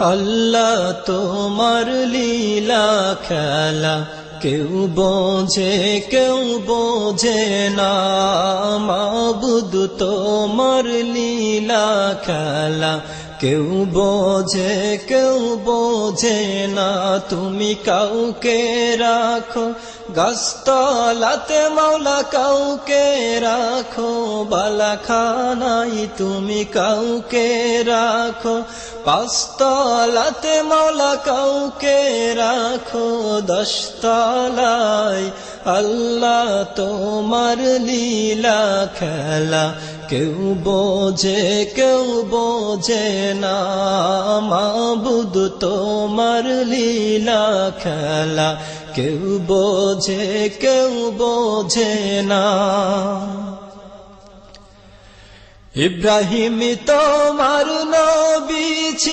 আল্লাহ তোমার লীলা খেলা কেউ বোঝে না মাবুদ তোমার লীলা খেলা কেউ বোঝে না তুমি কাউকে রাখো গাছতলাতে মাওলা কাউকে রাখো বালাখানাই তুমি কাউকে রাখো পাঁচতলাতে মাওলা কাউকে রাখো দশতলায় আল্লাহ তোমার লীলা খেলা কেউ বোঝে না মাবুদ তোমার লীলা খেলা কেউ বোঝে না ইব্রাহিম তোমার নবী